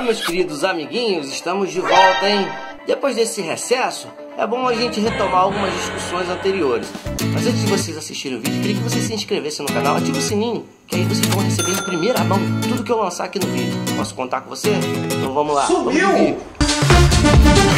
meus queridos amiguinhos, estamos de volta, hein? Depois desse recesso, é bom a gente retomar algumas discussões anteriores. Mas antes de vocês assistirem o vídeo, queria que vocês se inscrevessem no canal, ative o sininho, que aí vocês vão receber em primeira mão tudo que eu lançar aqui no vídeo. Posso contar com você? Então vamos lá. Sumiu!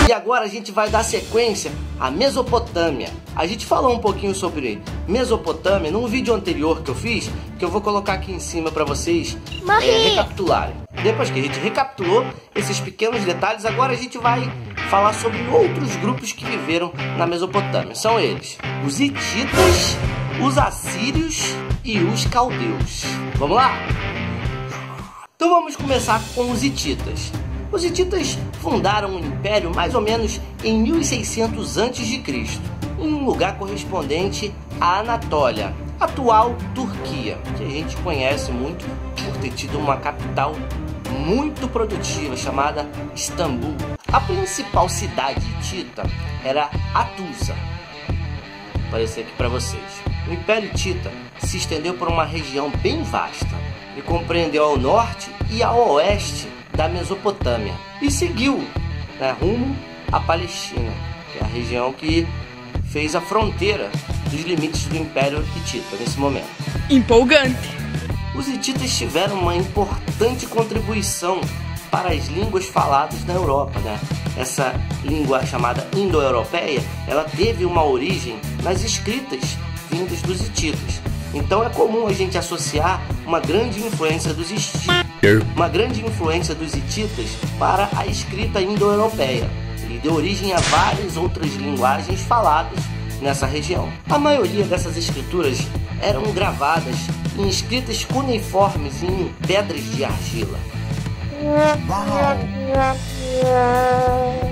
E agora a gente vai dar sequência à Mesopotâmia. A gente falou um pouquinho sobre Mesopotâmia num vídeo anterior que eu fiz, que eu vou colocar aqui em cima para vocês recapitularem. Depois que a gente recapitulou esses pequenos detalhes, agora a gente vai falar sobre outros grupos que viveram na Mesopotâmia. São eles: os hititas, os assírios e os caldeus. Vamos lá? Então vamos começar com os hititas. Os hititas fundaram um império mais ou menos em 1600 a.C., em um lugar correspondente à Anatólia, atual Turquia, que a gente conhece muito por ter tido uma capital muito produtiva chamada Istambul. A principal cidade hitita era Hattusa. Vou aparecer aqui para vocês. O Império Hitita se estendeu por uma região bem vasta e compreendeu ao norte e ao oeste da Mesopotâmia e seguiu rumo à Palestina, que é a região que fez a fronteira dos limites do Império Hitita nesse momento. Empolgante! Os hititas tiveram uma importante contribuição para as línguas faladas na Europa, Essa língua chamada indo-europeia, ela teve uma origem nas escritas vindas dos hititas. Então é comum a gente associar uma grande influência dos hititas para a escrita indo-europeia. Ele deu origem a várias outras linguagens faladas nessa região. A maioria dessas escrituras eram gravadas em escritas cuneiformes em pedras de argila.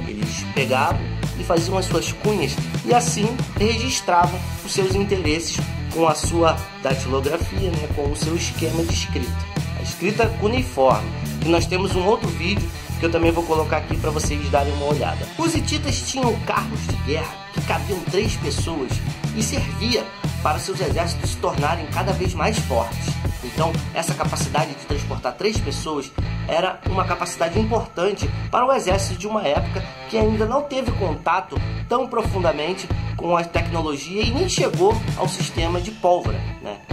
Eles pegavam e faziam as suas cunhas e assim registravam os seus interesses com a sua datilografia, com o seu esquema de escrita. A escrita cuneiforme, que nós temos um outro vídeo que eu também vou colocar aqui para vocês darem uma olhada. Os hititas tinham carros de guerra que cabiam 3 pessoas e servia para seus exércitos se tornarem cada vez mais fortes. Então, essa capacidade de transportar 3 pessoas era uma capacidade importante para o exército de uma época que ainda não teve contato tão profundamente com a tecnologia e nem chegou ao sistema de pólvora,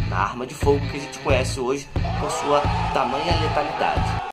na arma de fogo que a gente conhece hoje com sua tamanha letalidade.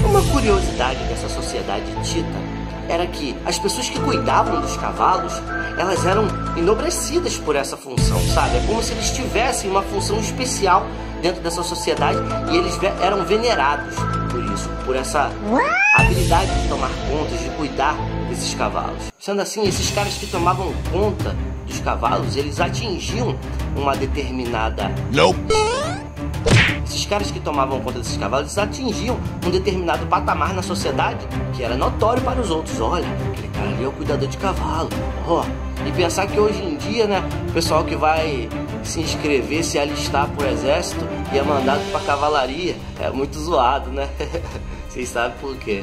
Uma curiosidade dessa sociedade hitita era que as pessoas que cuidavam dos cavalos, elas eram enobrecidas por essa função, sabe? É como se eles tivessem uma função especial dentro dessa sociedade e eles eram venerados por isso, por essa habilidade de tomar conta, de cuidar desses cavalos. Sendo assim, esses caras que tomavam conta dos cavalos, eles atingiam uma determinada... Esses caras que tomavam conta desses cavalos, eles atingiam um determinado patamar na sociedade que era notório para os outros. Olha, aquele cara ali é o cuidador de cavalo. E pensar que hoje em dia, o pessoal que vai se inscrever, se alistar pro exército e é mandado pra cavalaria, é muito zoado, Vocês sabem por quê.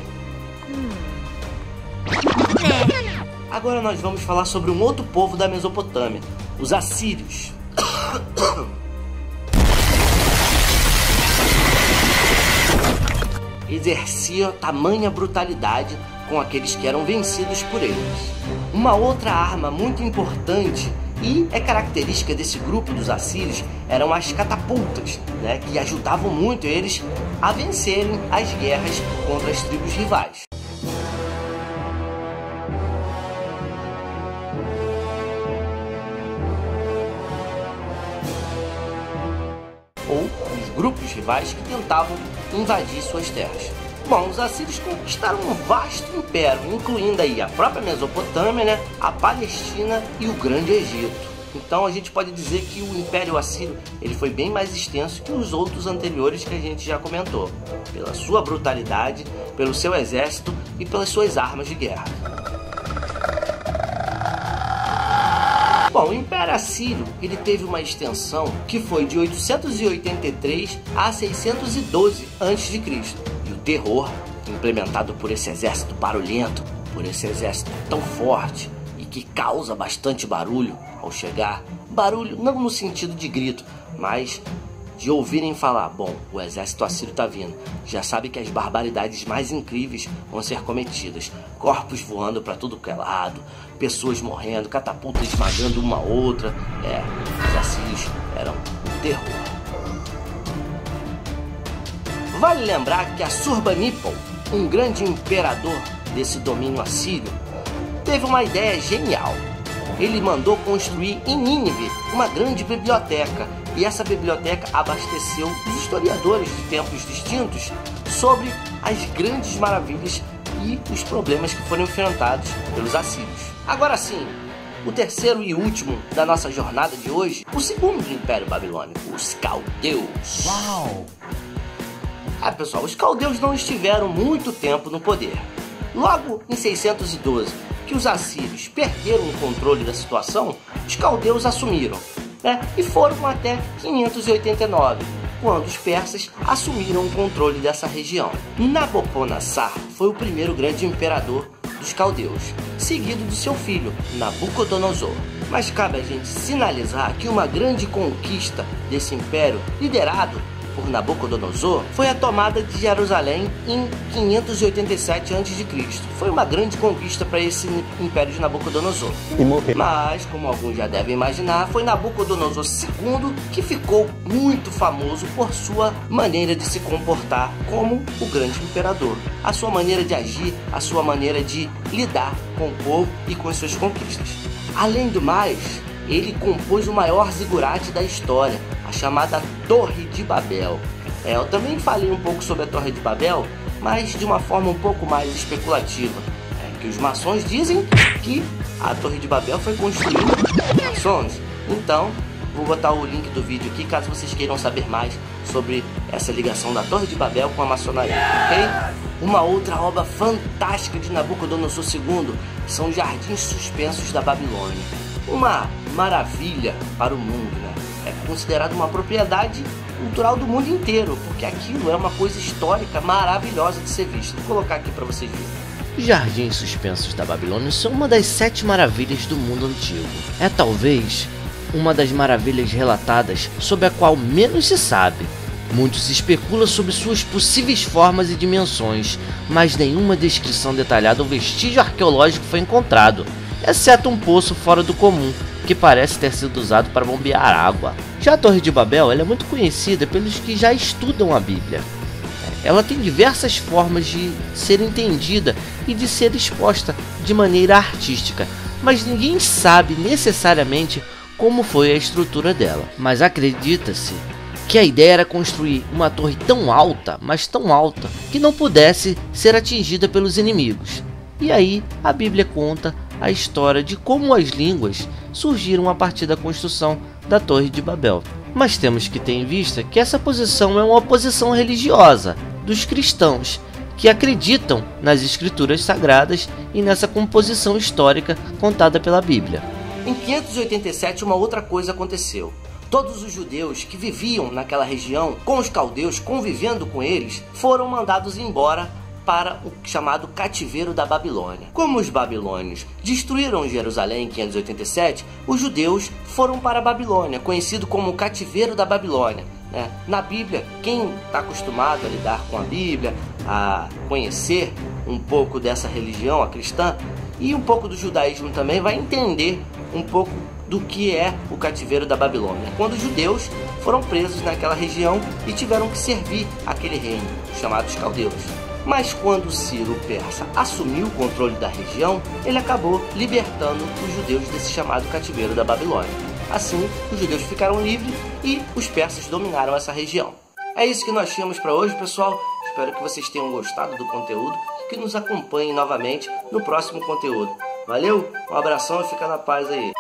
Agora nós vamos falar sobre um outro povo da Mesopotâmia, os assírios. Exercia tamanha brutalidade com aqueles que eram vencidos por eles. Uma outra arma muito importante e é característica desse grupo dos assírios eram as catapultas, que ajudavam muito eles a vencerem as guerras contra as tribos rivais. Ou os grupos rivais que tentavam invadir suas terras. Bom, os assírios conquistaram um vasto império, incluindo aí a própria Mesopotâmia, a Palestina e o Grande Egito. Então a gente pode dizer que o Império Assírio ele foi bem mais extenso que os outros anteriores que a gente já comentou, pela sua brutalidade, pelo seu exército e pelas suas armas de guerra. Bom, o Império Assírio ele teve uma extensão que foi de 883 a 612 a.C. E o terror complementado por esse exército barulhento, por esse exército tão forte e que causa bastante barulho ao chegar. Barulho não no sentido de grito, mas de ouvirem falar, bom, o exército assírio está vindo. Já sabe que as barbaridades mais incríveis vão ser cometidas. Corpos voando para tudo que é lado, pessoas morrendo, catapultas esmagando uma outra. Os assírios eram um terror. Vale lembrar que Assurbanipal, um grande imperador desse domínio assírio, teve uma ideia genial. Ele mandou construir em Nínive uma grande biblioteca, e essa biblioteca abasteceu os historiadores de tempos distintos sobre as grandes maravilhas e os problemas que foram enfrentados pelos assírios. Agora sim, o terceiro e último da nossa jornada de hoje, o segundo Império Babilônico, os caldeus. Uau! Pessoal, os caldeus não estiveram muito tempo no poder. Logo em 612, que os assírios perderam o controle da situação, os caldeus assumiram, e foram até 589, quando os persas assumiram o controle dessa região. Nabocodonosor foi o primeiro grande imperador dos caldeus, seguido do seu filho, Nabucodonosor. Mas cabe a gente sinalizar que uma grande conquista desse império, liderado por Nabucodonosor, foi a tomada de Jerusalém em 587 a.C. Foi uma grande conquista para esse império de Nabucodonosor. Mas, como alguns já devem imaginar, foi Nabucodonosor II que ficou muito famoso por sua maneira de se comportar como o grande imperador. A sua maneira de agir, a sua maneira de lidar com o povo e com as suas conquistas. Além do mais, ele compôs o maior zigurate da história, a chamada Torre de Babel. Eu também falei um pouco sobre a Torre de Babel, mas de uma forma um pouco mais especulativa. Que os maçons dizem que a Torre de Babel foi construída por maçons. Então, vou botar o link do vídeo aqui caso vocês queiram saber mais sobre essa ligação da Torre de Babel com a maçonaria, ok? Uma outra obra fantástica de Nabucodonosor II são os Jardins Suspensos da Babilônia. Uma maravilha para o mundo, É considerado uma propriedade cultural do mundo inteiro, porque aquilo é uma coisa histórica maravilhosa de ser vista. Vou colocar aqui para vocês verem. Os Jardins Suspensos da Babilônia são uma das 7 maravilhas do mundo antigo. É talvez uma das maravilhas relatadas sobre a qual menos se sabe. Muito se especula sobre suas possíveis formas e dimensões, mas nenhuma descrição detalhada ou vestígio arqueológico foi encontrado, exceto um poço fora do comum, que parece ter sido usado para bombear água. Já a Torre de Babel ela é muito conhecida pelos que já estudam a Bíblia. Ela tem diversas formas de ser entendida e de ser exposta de maneira artística, mas ninguém sabe necessariamente como foi a estrutura dela. Mas acredita-se que a ideia era construir uma torre tão alta, mas tão alta, que não pudesse ser atingida pelos inimigos. E aí a Bíblia conta a história de como as línguas surgiram a partir da construção da Torre de Babel. Mas temos que ter em vista que essa posição é uma posição religiosa dos cristãos, que acreditam nas escrituras sagradas e nessa composição histórica contada pela Bíblia. Em 587 uma outra coisa aconteceu. Todos os judeus que viviam naquela região, com os caldeus, convivendo com eles, foram mandados embora para o chamado cativeiro da Babilônia. Como os babilônios destruíram Jerusalém em 587, os judeus foram para a Babilônia, conhecido como o cativeiro da Babilônia. Na Bíblia, quem está acostumado a lidar com a Bíblia, a conhecer um pouco dessa religião, a cristã, e um pouco do judaísmo também, vai entender um pouco do que é o cativeiro da Babilônia, quando os judeus foram presos naquela região e tiveram que servir aquele reino, chamados caldeus. Mas quando Ciro Persa assumiu o controle da região, ele acabou libertando os judeus desse chamado cativeiro da Babilônia. Assim, os judeus ficaram livres e os persas dominaram essa região. É isso que nós tínhamos para hoje, pessoal. Espero que vocês tenham gostado do conteúdo e que nos acompanhem novamente no próximo conteúdo. Valeu, um abração e fica na paz aí.